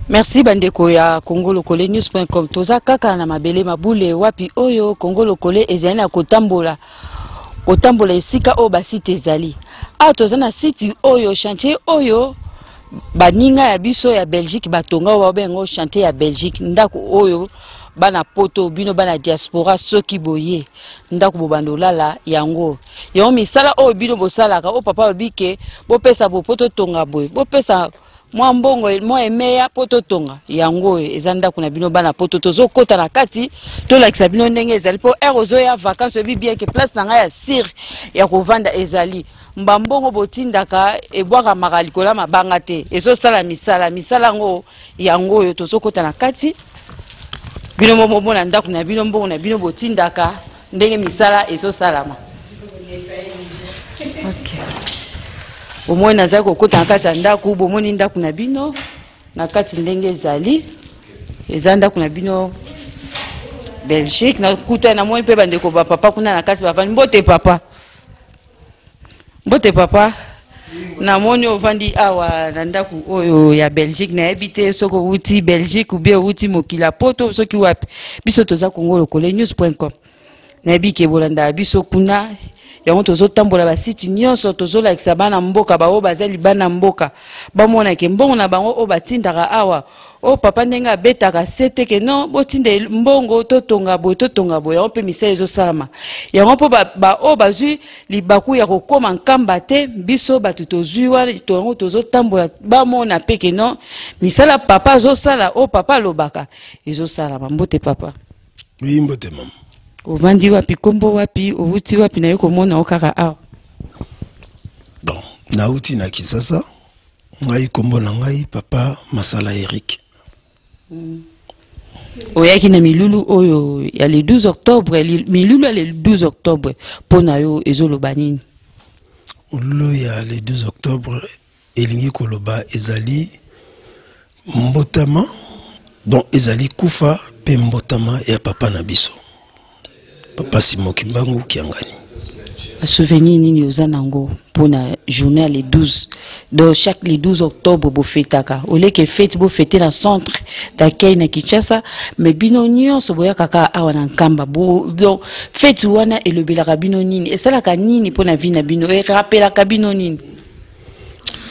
Merci bandeko ya Congo Lokole News.com. Toza kaka na mabele mabule wapi oyo Congo Lokole ezali na kotambola esika o basite ezali. A toza na site oyo chantier oyo baninga ya biso ya Belgique batonga wa bengo chantier ya Belgique ndako oyo bana poto bino bana diaspora soki boye ndako bobandolala yango yo misala oyo bino bosalaka o papa bike bo pesa bo poto tonga boye bo pesa moi mbongo moi emeya poto tonga yango ezanda kuna bino bana poto tozo kota na kati to lakisa bino ndenge ezali po erozo ya vacances bi bien que place na nga ya sir ya kovanda ezali mbambongo botindaka ebwaka makalikola mabanga te ezo sala misala ngo yango tozo kota na kati bino momo na ndako na bino mbongo na bino botindaka ndenge misala ezo salama. Okay. Omoi naza kokota na kati ya ndako bomoni ndako na bino na kati ndenge ezali eza ndako na bino Belgique na kuta na moi pe bandeko ba papa kuna na kati bavandi mbote papa na moni ovandi awa na ndako oyo ya Belgique na habité soko uti Belgique ou bien uti mokila poto soki wapi biso toza Congo Lokole News.com na bike bolanda biso kuna yango tozo tambola ba site nyonso tozo lakisa bana mboka ba o bazali bana mboka bamona ke mbongo na bango o batindaka awa o papa ndenga betaka sete ke non botinde mbongo totonga boye yango pe misa ezo salama yango po ba o bazui libaku ya kokoma nkamba te biso batu tozui wana yango tozo tambola bamona pe ke non misala papa zo sala o papa lobaka ezo salama mbote papa. Oui mbote mama. Ovandi wapi kombo wapi outi wapi na yoko mona okaka awa. Bon, na uti na Kisasa ngai kombo na ngai papa Masala Eric. Oyaki na milulu oyo ya le 12 octobre milulu ya le 12 octobre pona yo ezoloba nini? Milulu ya le 12 octobre elingi koloba ezali mbotama donc ezali kufa pe mbotama ya papa na biso. Papa Simon Kimbangu Kiangani. A souvenir nini ozanango pour la journée les 12 donc chaque les 12 octobre bo fetaka au lieu que fête bo fêter dans centre d'accueil na Kinshasa mais bino nyonso boya kaka awa na nkamba bo donc fête wana et le belaka bino nini et ça la kanini pour la vie na bino et rappelaka bino nini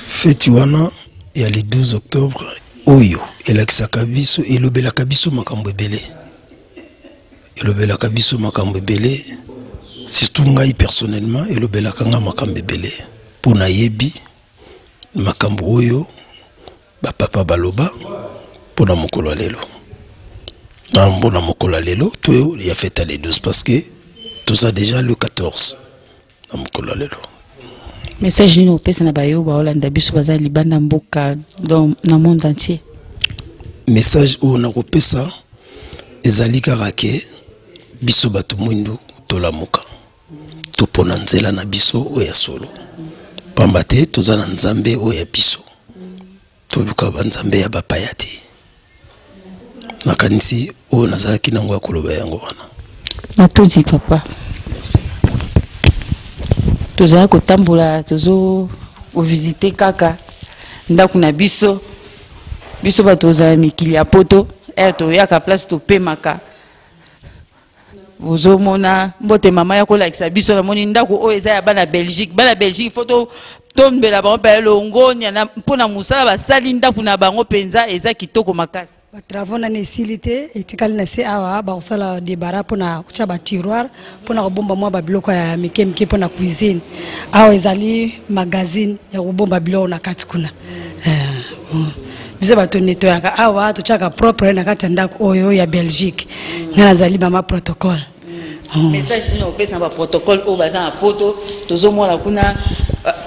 fête wana et le 12 octobre oyo et la biso et le belaka biso makambo ebele. Et le belaka biso makambo belé surtout ngai personnellement et le belaka nga makambo belé pour na yebi makambo oyo ba papa baloba pour na mokolo lelo na mbona mokolo lelo to ya fête les 12 parce que tout ça déjà le 14 na mokolo lelo message ni opesa na bayo ba Holanda biso baza libanda mboka dans na monde entier message o na kopesa ezali karake biso bato mwindu tolamuka topona nzela na biso oya solo pamba te toza na nzambe oya biso toluka banzambe ya bapaya te nakanisi oyo nazalaki nango ya koloba yango wana natondi papa tozala kotambola tozo ovisite kaka ndako na biso bato ozala mikili ya poto toyaka place topemaka Bozo mona mbote mama ya kolakisa biso na moni ndako o eza ya bana Belgique photo tombela bango pa longonya na pona musala basali ndako na bango penza eza kitoko makasi ba travaux na nécessité etikali na se awa ba osala debara pona kucha ba tiroir pona kobomba mwa ba biloko ya mike pona cuisine awa ezali magazine ya kobomba biloko na kati kuna biso bato netoyaka awa tochaka propre na kati ndako oyo ya Belgique ngana zali mama protocole message ni opesa ba protocole o baza na poto tozomona kuna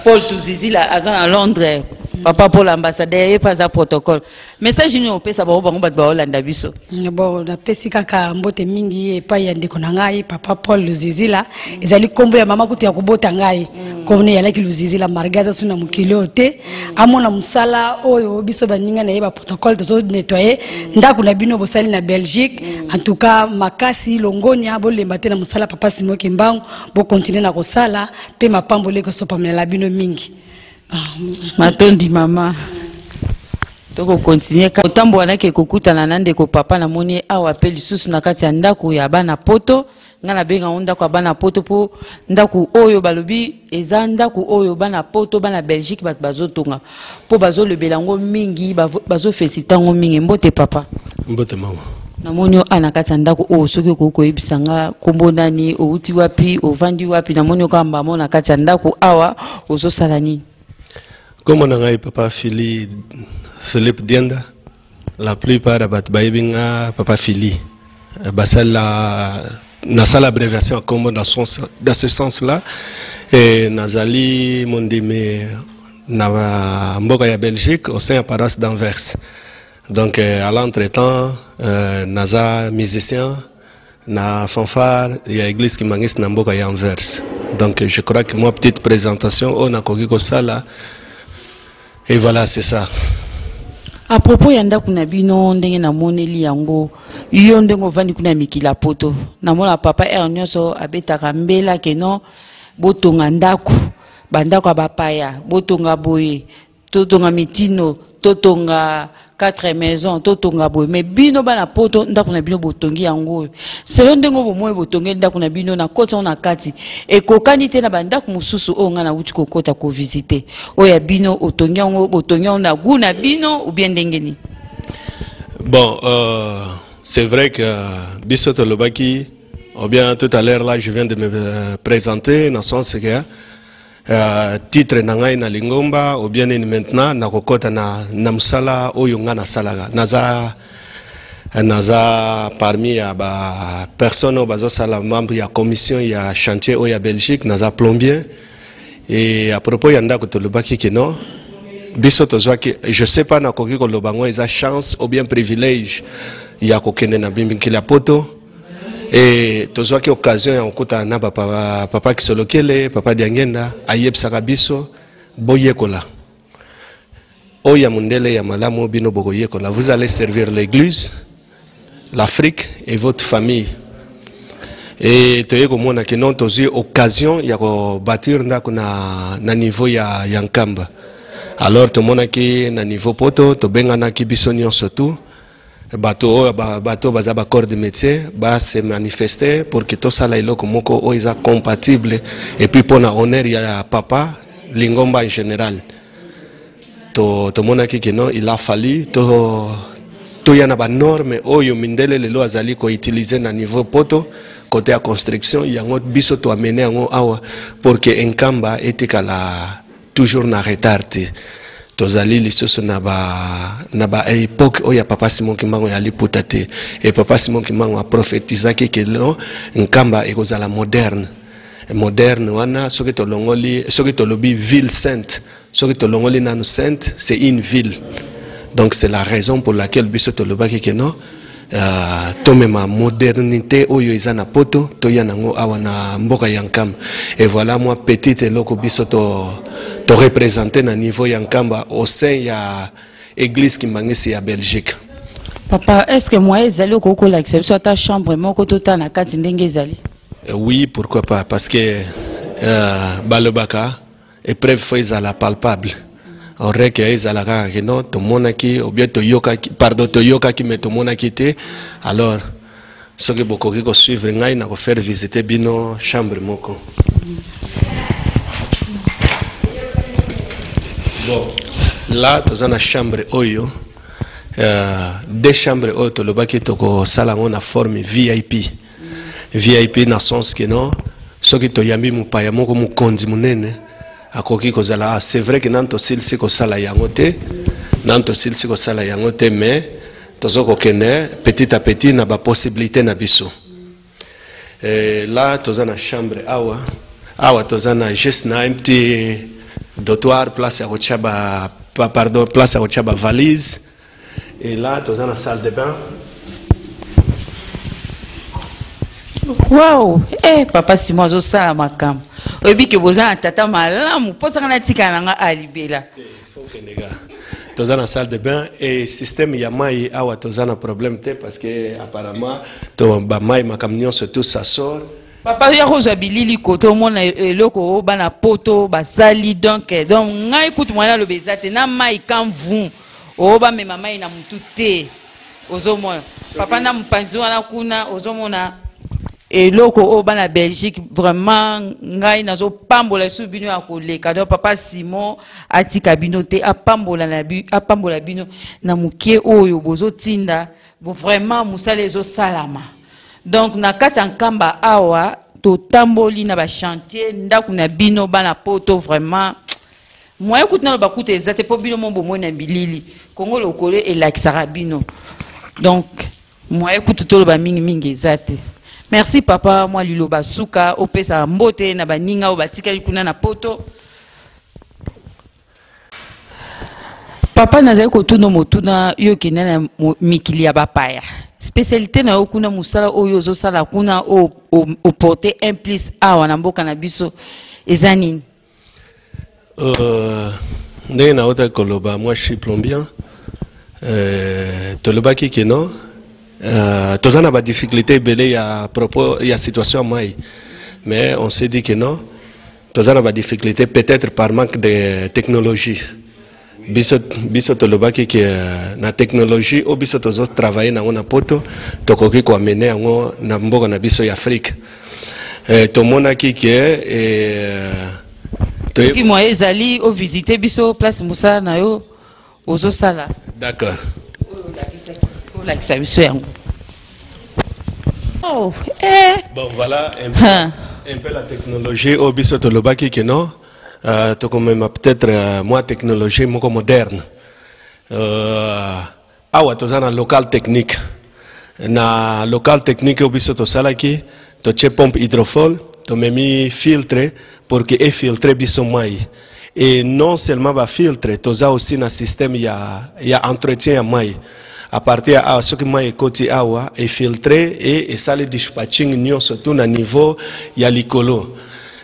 Paul Tuzizila aza na Londres papa pour l'ambassadeur et pas un protocole message nous on peut savoir bango bat ba Hollande biso bon na pesi kaka mbote mingi epa ya ndeko na ngai papa Paul Luzizila ezali kombo ya mama kutu ya kubota ngai komne yalaki Luzizila margaza suna mukilo te amona musala oyo biso baninga na yeba protocole to nettoyer ndako na bino bosali na Belgique en tout cas makasi longoni abolemba te na musala papa Simon Kimbangu bo continuer na kosala pe mapambole ko sopa la bino mingi matondi mama toko continuer ka tambo wanake kokutana na ndeko papa na moni awa pe lisusu na kati ya ndako ya bana poto ngana benga ndako ya bana poto po ndako oyo balobi eza ndako oyo bana poto bana Belgique bat bazotonga po bazolobela ngo mingi bazofesita ngo mingi mbote papa mbote mama na moni ana kati ya ndako oyo soki ko yebisanga kombo nani outi wapi ovandi wapi na moni kamba mona kati ya ndako awa ozosala nini. Comme on a papa Philippe Dienda, la plupart de batbaïbinga papa Phili. La abréviation comme dans ce sens-là. Et Nazali Mondime na mboka ya Belgique au sein de paroisse d'Anvers. Donc à l'entretemps, Naza musicien, na fanfare, il y a l'église qui mangue na mboka ya Anvers. Donc je crois que moi petite présentation on a koki ça là. Et voilà, c'est ça. À propos yanda kuna bino ndenge na moneli yango yo ndengo vandi kuna mikila poto na mona papa Ernyoso abetaka mbela keno botonga ndako bandako abapaya botonga boye totonga mitino totonga 4 maisons totonga boye mais bino bana poto ndako na bino botongi yango selon ndengo bomoye botongi ndako na bino na kota na kati e kokani te na bandako mususu o nga na uti kokota ko visiter o ya bino otongi yango botongi na guna bino ou bien ndengeni. Bon c'est vrai que bisoto lobaki ou bien tout à l'heure là je viens de me présenter dans le sens que titre nangai na lingomba ou bien maintenant na kokota na msala oyo nga na salaga naza parmi ya ba personne au bazo sala membre ya commission ya chantier oya Belgique naza plombier et à propos ya ndako to lobaki kino biso to zwaki je sais pas na koki ko lobango eza chance ou bien privilège ya kokende na bimbikila poto. Et toujours qu'il y a occasion ya okuta na papa Kisolokele, papa Diangenda, Ayeb Sakabiso, Boyekola. Oya Mundele ya malamu bino boyekola. Vous allez servir l'église, l'Afrique et votre famille. Et toye ko mona ke non tozi occasion ya ko bâtir ndako na niveau ya Nkamba. Alors to mona ki na niveau poto to benga na ki biso nyonso tout. Bateau baza ba corps de métier ba se manifester pour que tout ça là iloko moko o isa compatible et puis pour na honneur ya papa lingomba en général to mona ki non il a fallu to yana ba norme oyo mindele lelo azali ko utiliser na niveau poto côté à construction yango biso to amener yango awa pour que Nkamba etikala toujours na retard. Tozali lisoso na ba époque oya papa Simon Kimbangu ya liputate et papa Simon Kimbangu a prophétisé que lo Nkamba ekozala moderne wana soki to lobi ville sainte soki to longoli nanu sainte c'est une ville donc c'est la raison pour laquelle biso to lobaki que non tomema modernité oyo izana poto toya nango awa na mboka ya Nkamba et voilà moi petite loko biso to représenter na niveau ya Nkamba au sein ya église qui mangisi ya Belgique. Papa, est-ce que moi ezali okoko la exception ta chambre moko tota na kati ndenge ezali? Oui, pourquoi pas parce que balobaka épreuve fois ezala palpable. Aurait que ezala ka non to monaki ou bien to yoka ki mais to monaki te alors ce que beaucoup qui suivre ngai na ko faire visiter bino chambre moko. Bon, là, dans une chambre oyo, deux chambres oyo tolobaki toko sala na forme VIP. VIP na sens que non, ce qui to yambi mupaya moko mukonzi munene akoki kozala c'est vrai que nanto silsi ko sala yangote, mais tozo ko kene petit à petit na ba possibilité na biso. Là, dans une chambre awa tozana juste na un petit dortoir place à Rochaba pardon, place à Ochaba valise. Et là, tu es dans la salle de bain. Wow! Eh, papa Simon, je sais à ma cam. Et puis que vous avez un tata malam, pour ça qu'on a dit qu'on a alibé. Tu es dans la salle de bain et le système Yamaï a un problème parce que apparemment, tu as ma camion surtout ça sort. Papa, il y a un bilili côté au monde et le ko bana poto basali donc ngai écoute moi le bezate na mai quand vous o ba me mama ina mutute ozomona papa na mpanzi wana kuna ozomona et loko o bana Belgique vraiment ngai nazo pambola su bino ya koleka donc papa Simon atika bino te apambola na bi apambola bino na mukie oyo bozo tinda bon vraiment musala ezo salama. Donc na kati nkamba awa to tamboli na ba chantier ndaku na bino bana poto vraiment moi écoute na ba kuta ezate po bino mombo mona bilili Congo lokole et la Sarabino. Donc moi écoute to ba mingi ezate. Merci papa moi lilo basuka opesa mbote na baninga o batika kuna na poto. Papa nazali kotuno motuna yo kinana mikili ya bapaya. Spécialité na okuna musala oyo zo sala kuna o porter un plus a wana mboka na biso ezanini. Ndenge na ota koloba moi je suis plombier. Toloba ki keno tozana ba difficulté belé ya propos ya situation mai. Mais on s'est dit que non. Tozana ba difficulté peut-être par manque de technologie. Biso tolobaki que na technologie o biso tozo travailler na ona poto tokoki ko amener yango na mboka na biso ya Afrique. To monaki que qui moi ezali o visiter biso place Moussa na yo ozo sala. D'accord. La biso yango. Oh, bon voilà un peu la technologie o biso tolobaki que non. Peut-être moi technologie moko moderne awa tozana local technique na local technique obiso to salaki to che pompe hydrofol to memi filtre pour que filtre biso mai et non seulement ba filtre toza aussi na système ya entretien ya mai à partir à ce que mai koti awa et filtré et sale dispatching nyo surtout na niveau ya likolo.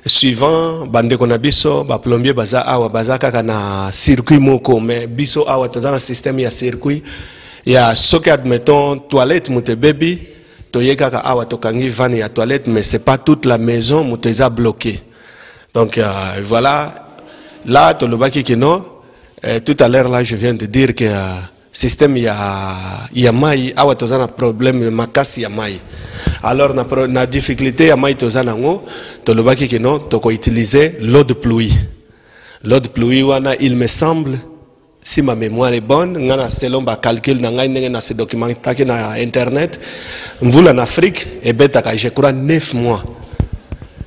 Suivant bande qu'on a biso ba plombier baza awa baza kaka na circuit moko mais biso awa toza na système ya circuit ya soki admettons toilette mute baby to yeka kaka awa to kangi van ya toilette mais c'est pas toute la maison mute eza bloqué donc voilà là to lobaki que non tout à l'heure là je viens de dire que système ya mai awa toza na problème makasi ya mai. Alors na difficulté ya mai toza nango to lobaki que non to ko utiliser l'eau de pluie. L'eau de pluie wana il me semble si ma mémoire est bonne ngana selon ba calcul na ngai ndenge na se documentaki na internet mvula en Afrique et betaka je crois 9 mois.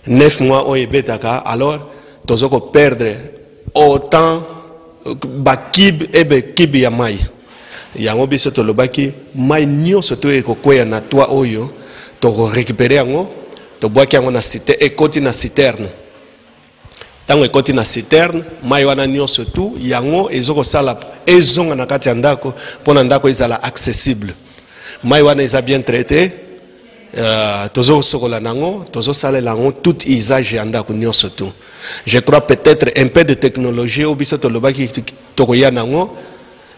9 mois o ebetaka alors tozo ko perdre autant ba kib ebe kib ya mai. Yango biso to lobaki mai nyonso to ekokwea na toi oyo to récupérer yango to boaki yango na cité ekoti na citerne tango ekoti na citerne mai wana nyonso tu yango ezoko sala ezonga na kati ya ndako pona ndako ezala accessible mai wana eza bien traité tozo sokola nango tozo sala lango tout usage ya ndako nyonso tu. Je crois peut-être un peu de technologie au biso to lobaki to ko ya nango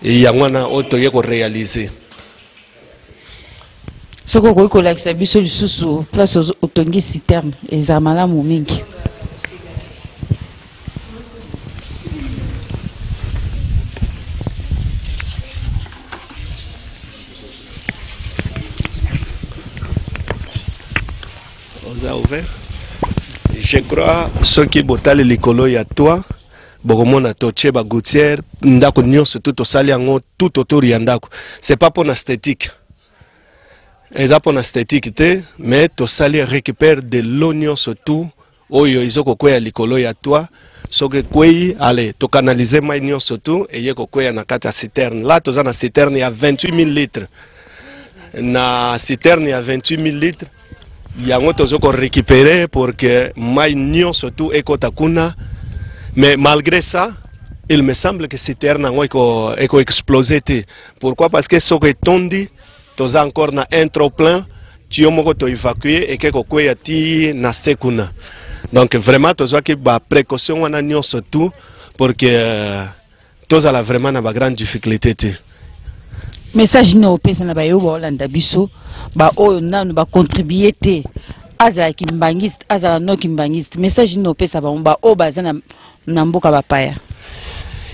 et yango na auto yeko réaliser. Ce que vous avez dit, c'est que place au tongi citerne et zamala momingi. On a ouvert. Je crois ceux qui botale l'écolo ya toi. Bokomona toche ba gouttière ndako nyonso tout osali yango tout autour ya ndako. C'est pas pour l'esthétique. Eza pour l'esthétique te mais tosali récupère de l'oignon surtout oyo izoko kwea likolo ya toi soke kwei allez to canaliser mai nyonso tout et yeko kwea na kata citerne. Là toza na citerne ya 28 000 litres. Na citerne ya 28 000 litres yango tozoko récupérer pour que mai nyonso tout ekota kuna. Mais malgré ça, il me semble que cette terre n'a pas explosé. Pourquoi? Parce que ce qui est tondi, tu as encore un trop plein, tu as évacué et que tu as ti na sekuna. Donc vraiment, tu as que la précaution on a surtout pour que tu as vraiment une grande difficulté. Message no pesa na ba yo Hollanda biso ba oyo nanu ba contribuer te azala kimbangiste azala no kimbangiste message no pesa ba o bazana na mboka bapaya.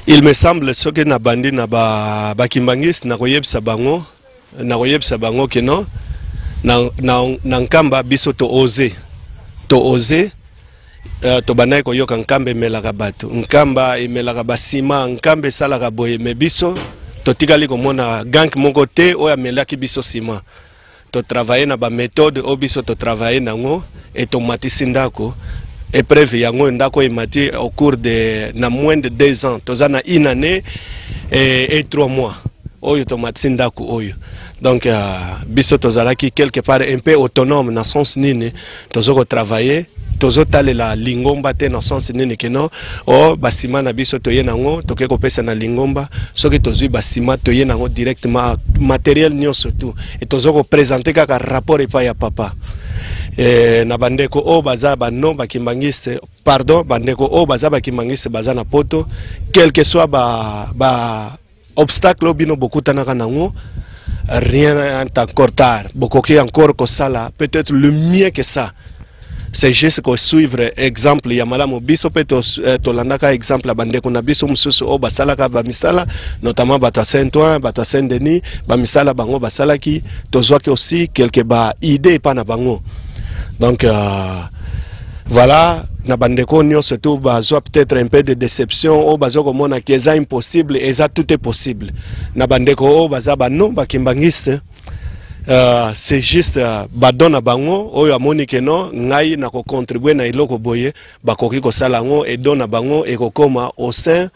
Il me semble ce que na bandi na ba kimbangiste na koyebisa bango que non na nkamba biso to oser to banai ko yoka nkambe melaka bato nkamba emelaka basima nkambe salaka boye me biso to tikali komona gank moko te oya melaki biso sima to travailler na ba méthode o biso to travailler nango et to matisi ndako épreuve yango ndako emati au cours de na moins de 2 ans to zana une année et 3 mois oyo to matisi ndako oyo donc biso to zalaki quelque part un peu autonome na sens nini to zoko travailler tozo talela lingomba te na sens nini que non o basima na biso to yenango to ke kopesa na lingomba soki tozui basima to yenango directement matériel nyo surtout et tozo ko présenter kaka rapport epa ya papa na bandeko o baza bano bakimbangiste pardon bandeko o baza bakimbangiste baza na poto quel que soit ba obstacle bino bokutanaka nango rien n'est encore tard bokoki encore ko sala peut-être le mieux que ça. C'est juste que suivre exemple ya malamu biso pe to landaka exemple la bande ko na biso mususu o basala ka ba misala notamment bata Saint-Ouen bata Saint-Denis ba misala bango basala ki to zwa que aussi quelque ba idée pa na bango donc voilà na bande ko nyo surtout ba zwa peut-être un peu de déception o bazo ko mona que ça impossible et ça tout est possible na bande ko o baza ba non ba kimbangiste. C'est juste badona bango oyo amoni que non ngai na ko contribuer na iloko boye bakoki ko sala ngo et dona bango et ko koma au sein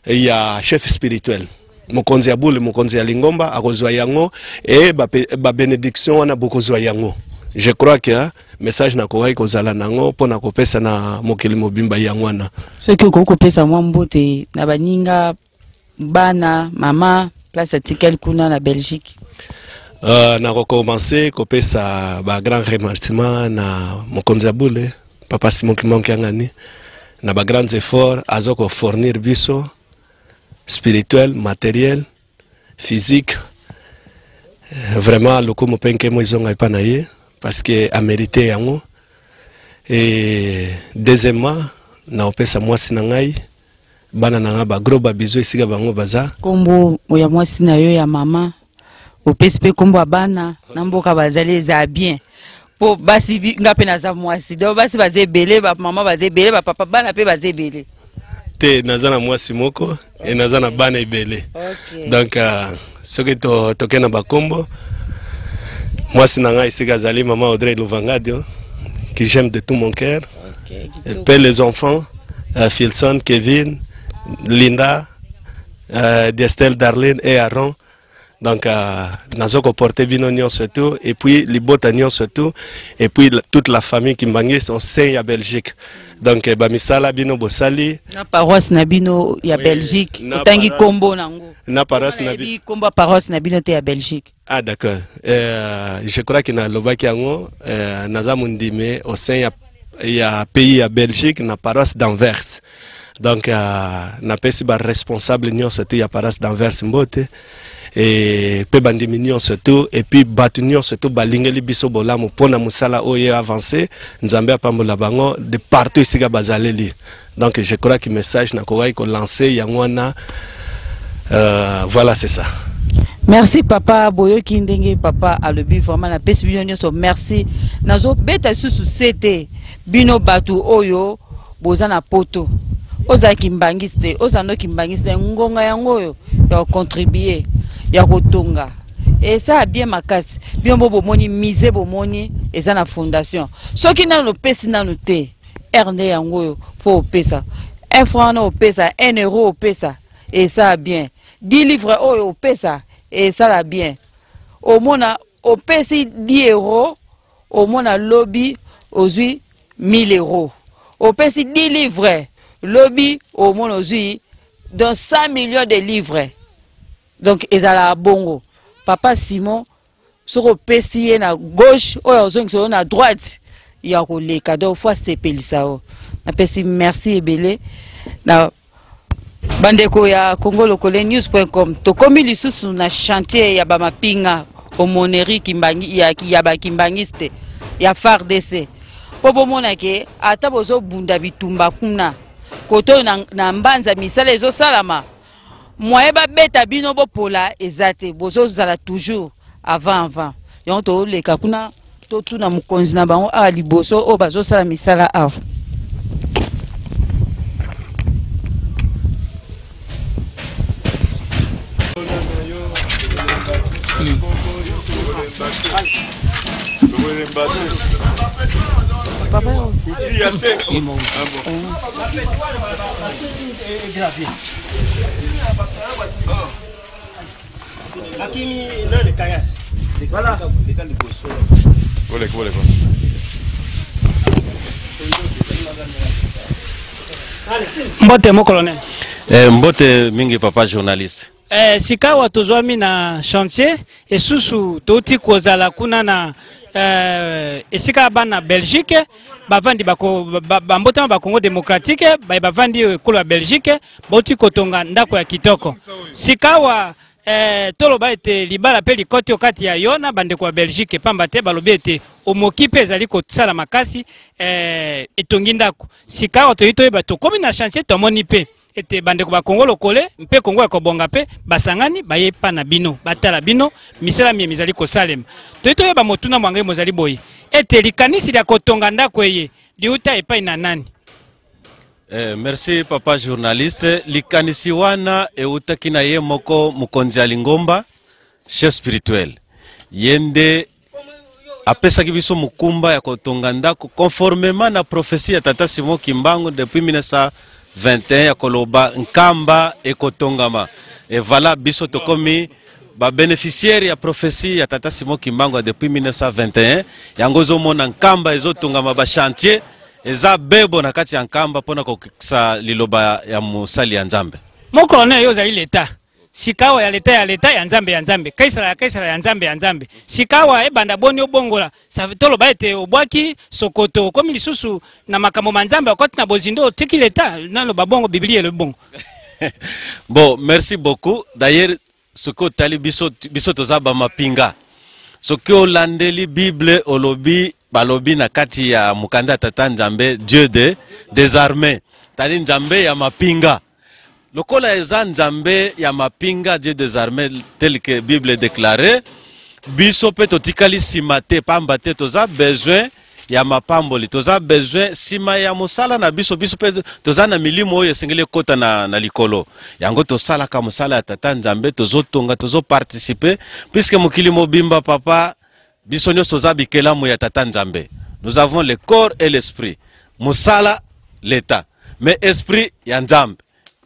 ya chef spirituel mokonzi abule mokonzi ya lingomba akozwa yango et ba bénédiction wana bokozwa yango. Je crois que message na ko ko zala nango pona ko pesa na mokili mobimba yango wana ce que ko pesa mwambote na baninga bana mama place atikel kuna na Belgique. Na recommencer kopesa ba grand remerciement na mokonzi abule papa Simon Clément Kiangani na ba grands efforts azoko fournir biso spirituel matériel physique vraiment loko mopenke mo izonga ipana ye parce que a mérité yango et deuxièmement na opesa mwasi na ngai bana na ba gros ba biso esika bango baza kombo ya mwasi na yo ya mama au PSP kombo bana na mboka bazali za bien po basi ngape na za mwasi do basi bazebele ba mama bazebele ba papa bana pe bazebele te nazana mwasi moko et nazana bana ebele. Okay. Donc ce que to kena ba kombo mwasi na ngai sika zali maman Audrey Louvangadio que j'aime de tout mon cœur. Okay. Et puis les enfants Philson, Kevin, Linda, Diestel, Darlene et Aaron. Donc, nazoko porte bino nyon surtout, et puis libota nyon surtout, et puis toute la famille qui m'bangis on sait à Belgique. Donc, bamisala bino bosali. Na paroisse na bino ya Belgique. Tangi kombo nango. Na paroisse na bino. Kombo paroisse na bino te ya Belgique. Ah d'accord. Je crois que na lobaki yango nazamundime au sein ya pays ya Belgique na paroisse d'Anvers. Donc, na pesi ba responsable nyon surtout ya paroisse d'Anvers mbote. Et peu bandiminion surtout et puis batunion surtout balingeli biso bolamu pona musala oye avancé nzambe apambola bango de partout ici ga bazaleli. Donc je crois que message na ko lancer yangwana voilà c'est ça. Merci papa boyo kindenge papa alobi vraiment na pesi bino so merci nazo beta susu sete bino batu oyo bozana poto oza kimbangiste oza no kimbangiste ngonga yango yo ya contribuer ya kotonga et ça a bien makasi bien bobo moni mise bomoni eza na fondation soki nano pesi nano te erne yango yo fo pesa 1 franc no pesa 1 euro pesa et ça a bien 10 livres oyo pesa et ça la bien au mona au pesi 10 euros au mona lobby ozui 1000 euros au pesi 10 livres lobby au mona ozui dans 100 millions de livres. Donc ezala bongo. Papa Simon soko pesi na gauche oyo zongi na droite ya koleka donc fois sepelisa o. Na pesi merci ebele na bandeko ya congolocole-news.com to komi lisusu na chantier ya bamapinga omoneri kimbangi ya bakimbangiste ya FARDC po bomona ke ata bozo bunda bitumba kuna koto na mbanza misala ezo salama moye ba beta bino bopola ezate bozo zala toujours avant yon to leka kuna to tuna mukonzi na bango a liboso o bazo sala misala av Mbote mo colonel. Mbote mingi papa journaliste. Sikawa tozwami na chantier et susu touti kozala kuna na esika bana Belgique bavandi bambotama ba Congo démocratique bavandi kolo ya Belgique boti kotonga ndako ya kitoko. Sikawa toloba ete libala pe likoti okati ya yona bandeko ya Belgique pamba te balobi ete omokipe ezali kosala makasi etongi ndako. Sikawa toyitoyeba tokomi na chantier tomoni pe ete bandeko ba Congo lokole mpe Congo ya kobonga pe basangani baye pa na bino batala bino misala mie mizali kosalema toyitoyeba motuna mwangai mozali boye ete likanisi lya kotonga ndako eye liuta epai na nani? Merci papa journaliste. Likanisi wana eutaki na ye moko mukonzi ya Lingomba chef spirituel yende apesaki biso mukumba ya kotonga ndako conformément na prophétie ya tata Simon Kimbangu depuis 1921 ya koloba nkamba ekotongama et voilà biso tokomi ba bénéficiaire ya prophétie ya tata Simon Kimbangu depuis 1921 yango zomona nkamba ezotongama ba chantier eza bebo na kati ya nkamba pona kokisa liloba ya musali ya Nzambe. Mon colonel yo zali leta sikawa ya leta ya Nzambe kaisala ya Nzambe sikawa ebanda boni obongola sa toloba ete obwaki sokoto komi lisusu na makambo manzambe okoti na bozindo tiki leta nalo babongo biblia le bongo. Bon, merci beaucoup. D'ailleurs ce que tali biso tozaba mapinga ce que olandeli Bible olobi balobi na kati ya mukanda tata Nzambe Dieu des armées tali Nzambe ya mapinga lokola eza Nzambe ya mapinga Dieu des armées tel que Bible déclaré biso pe totikali simate pamba te toza besoin ya mapamboli toza besoin sima ya musala na biso pe toza na milimo oyo esengeli kota na likolo yango tosala ka musala ya tata Nzambe tozotonga tozo participer puisque mokili mobimba papa biso nyos toza bikelamu ya tata Nzambe. Nous avons le corps et l'esprit musala l'état mais esprit ya Nzambe.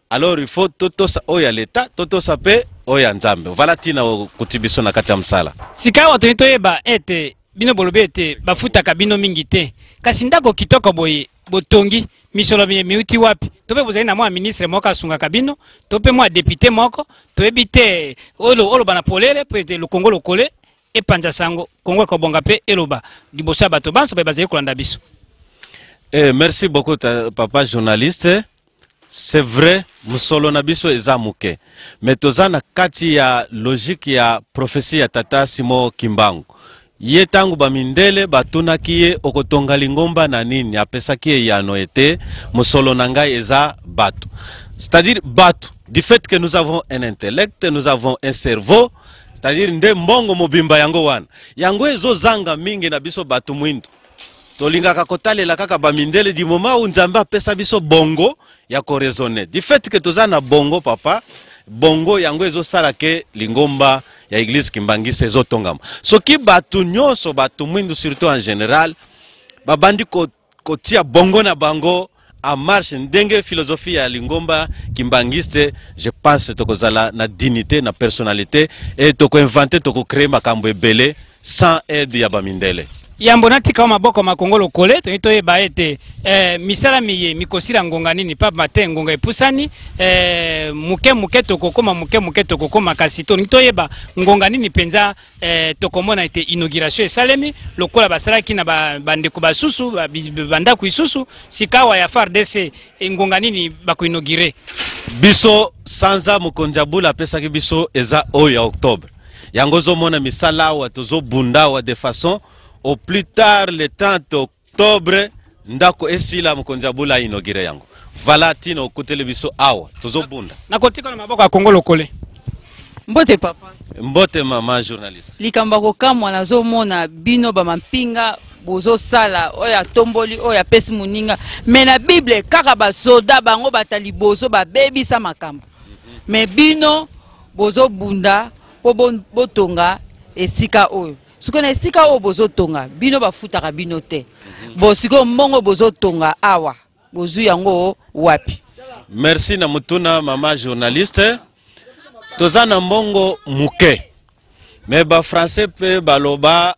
Alors il faut totosa oya l'état totosa pe oya Nzambe. Voilà tina kutibiso na kati ya musala. Sikawa toyeba ete bino bolobe ete bafuta kabino mingi te kasi ndako kitoko boye botongi misolo miuti wapi tope bozali na mwa ministre moko asunga kabino tope mwa député moko toyebi te olo bana polele pe ete le Congo lokole epanja sango Congo ekobonga pe eloba liboso ya bato banso bazali kolanda biso. Merci beaucoup papa journaliste. C'est vrai musolo na biso eza muke mais tozana kati ya logique ya prophétie ya tata Simon Kimbangu ye tangu bamindele batunaki ye okotonga Lingomba na nini apesaki ye yano ete musolo na ngai eza bato, c'est-à-dire bato du fait que nous avons un intellect, nous avons un cerveau, c'est-à-dire nde mbongo mobimba yango wana yango ezozanga mingi na biso bato mwindo tolingaka kotalela kaka bamindele di moment où Nzambe apesa biso bongo ya ko raisonner du fait que tozana bongo papa bongo yango ezosala ke Lingomba ya église Kimbangisa ezotongama soki batu nyonso batu mwindu surtout en général babandi kotia bongo na bango en marche ndenge philosophie ya Lingomba Kimbangiste, je pense tokozala na dignité na personnalité et toko inventer toko créer makambo ebele sans aide ya bamindele. yambo natika maboko makongolo kole to yeba ete misala miye mikosila ngonga nini pa mate ngonga epusani muke tokokoma kasi to yeba ngonga nini penza tokomona ete inauguration esalemi lokola basalaki na bandeko basusu bandako isusu sikawa ya FARDC ngonga nini bako inaugure biso sanza mukonjabula pesaki biso eza oyo ya octobre yangozo mona misala wa tozo bunda wa de façon au plus tard le 30 octobre ndako esila mukonjabula inaugure yango vala tino kutele biso awa tozo bunda nakotika na maboko ya Kongolo Kole. Mbote papa mbote mama journaliste likamba kokamwa nazo mona bino ba mampinga bozo sala oya tomboli oya pesi muninga mena bible kaka ba soda bango batali bozo ba bebi sa makambo me bino bozo bunda po botonga esika oyo siko na esika oyo bozo tonga bino bafutaka bino te bo siko mbongo bozo tonga awa bozu yango wapi. Merci na mutuna mama journaliste tozana mbongo muke mais ba français pe baloba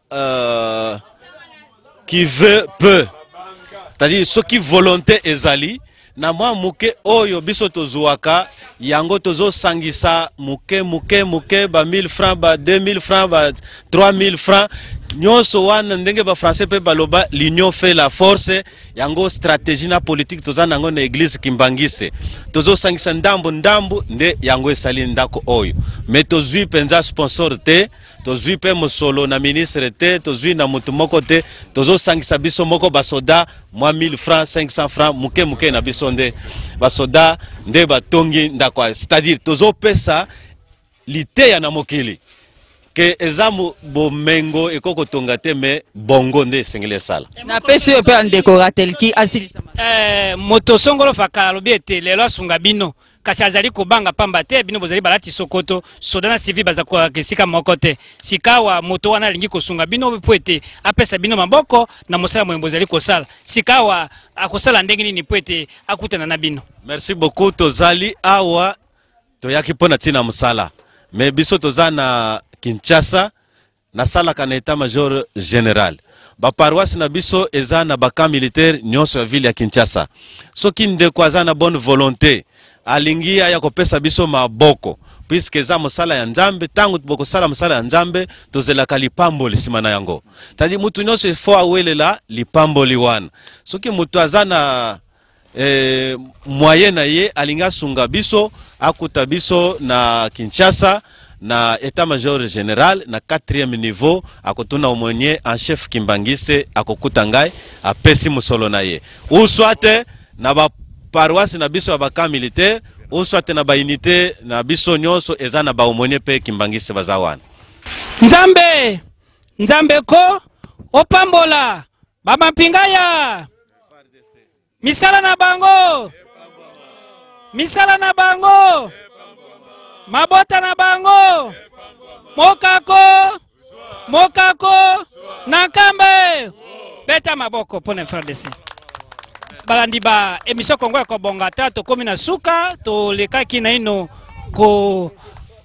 qui veut peut, c'est-à-dire ce qui volonté ezali na mwa muke oyo biso tozuaka yango tozo sangisa muke ba 1000 francs ba 2000 francs ba 3000 francs nyonso wana ndenge ba français pe baloba l'union fait la force yango stratégie na politique tozana ngo na église kimbangise tozo sangisa ndambo nde yango esali ndako oyo mais tozui penza sponsor te tozui pe musolo na ministre te tozui na mutu moko te tozo sangisa biso moko basoda mwa 1000 francs 500 francs muke na biso nde basoda nde batongi ndako c'est-à-dire tozo pesa liteya na mokili que ezamu bomengo ekoko tonga te me bongo nde sengele sala na pesi yo pe andécoratel ki asilisa moto songolo faka lobi ete lelo asunga bino kasi azali kobanga pamba te bino bozali balati sokoto sodana civil baza kwa kesika moko te sikawa moto wana lingi kosunga bino po ete apesa bino maboko na mosala moyo bozali kosala sikawa akosala ndenge nini po ete akutana na bino. Merci beaucoup tozali awa toyaki pona tina musala mais biso tozana Kinshasa na sala kana état major général ba paroisse na biso eza na baka militaire nyonso ya ville ya Kinshasa soki ndeko aza na bonne volonté alingia ya kopesa biso maboko puisque eza mosala ya Nzambe tangu tuboko sala mosala ya Nzambe tozelaka lipamboli sima na yango tadi mutu nyonso ifo awelela lipamboli wana soki mutu aza na moyen na ye alinga sunga biso akuta biso na Kinshasa na état-major général na 4e niveau akotuna omonier en chef Kimbangise akokuta ngai apesi musolo na ye ou soit na ba paroisse na biso ya baka militaire ou soit na ba unité na biso nyonso eza na ba omonier pe Kimbangise bazawana Nzambe ko opambola baba mpingaya misala na bango mabota na bango mokako na kambe beta maboko pone FARDC balandi ba emission Kongo ya kobonga ta to komi na suka to lekaki na ino ko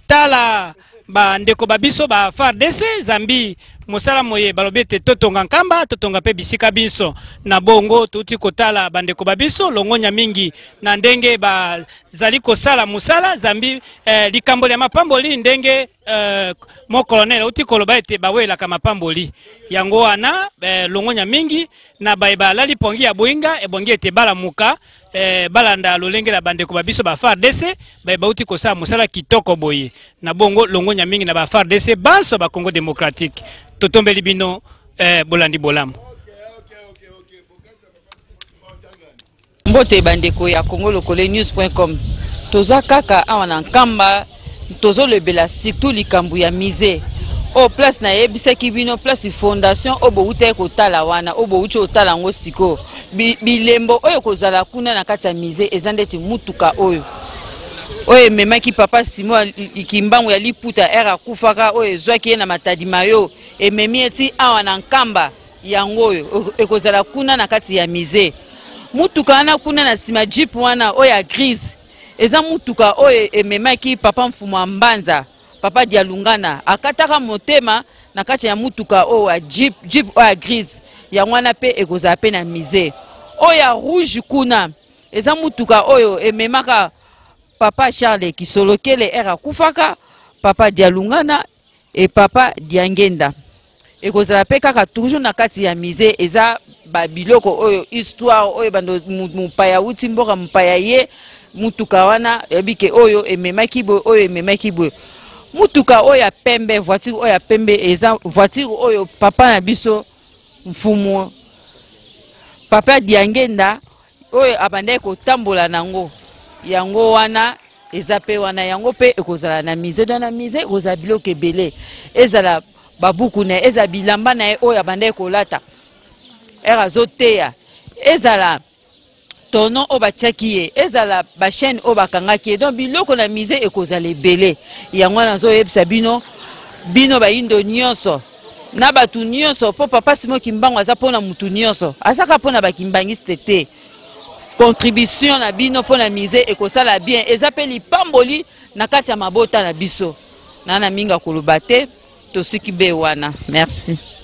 tala ba ndeko babiso ba FARDC zambi mosala moye balobi ete totonga nkamba totonga pe bisika biso na bongo tuti kotala bandeko babiso longonya mingi na ndenge bazali kosala musala zambi likamboli ya mapamboli ndenge mo colonel uti koloba ete bawelaka mapamboli yango wana longonya mingi na balali pongi ya boinga ebongi ete balamuka balanda lolenge la bandeko babiso ba FARDC bauti kosala musala kitoko boye na bongo longonya mingi na ba FARDC banso ba Congo démocratique totombeli bino bolandi bolamu. Mbote bandeko ya congolocolenews.com toza kaka awa na nkamba tozo lebela surtout likambu ya misé o place na yebisaki bino place fondation obo uta kotala wana obo ucho otala ngo siko bilembo oyo kozala kuna na kati ya misé ezandeti mutuka oyo memaki papa Simo ikimbangu ya liputa era kufaka oyo zwaki na matadi mayo ememi eti awa na nkamba yango oyo ekozala kuna na kati ya misé mutuka wana kuna na sima jeep wana oyo ya grise eza mutuka oyo ememaki papa mfumu mbanza papa Dialungana akataka motema na kati ya mutuka o a jeep o a grise ya wana pe ekozala pe na mise o ya rouge kuna eza mutuka oyo ememaka papa Charles Kisolokele era kufaka papa Dialungana et papa Diangenda ekozala pe kaka toujours na kati ya mise eza babiloko oyo histoire oyo bando mupaya uti mboka mupaya ye mutuka wana yabike oyo ememaki boy oyo ememaki boy mutuka oyo ya pembe voiture oyo ya pembe eza voiture oyo papa na biso mfumu papa Diangenda oyo abandai kotambola nango yango wana eza pe wana yango pe ekozala na mise dans na mise ekozala biloko ebele ezala babuku na eza bilamba na ye oyo abandai kolata era zoteya ezala tono o batiaki ye ezala ba chaîne o bakangaki ye donc biloko na mise ekozala ebele yango nazoyebisa bino bayindo nyonso na batu nyonso po papa Simon Kimbangu aza pona mutu nyonso azaka pona bakimbangiste te contribution na bino pona mise ekosala bien eza pe lipamboli na kati ya mabota na biso na minga koloba te tosiki be wana merci.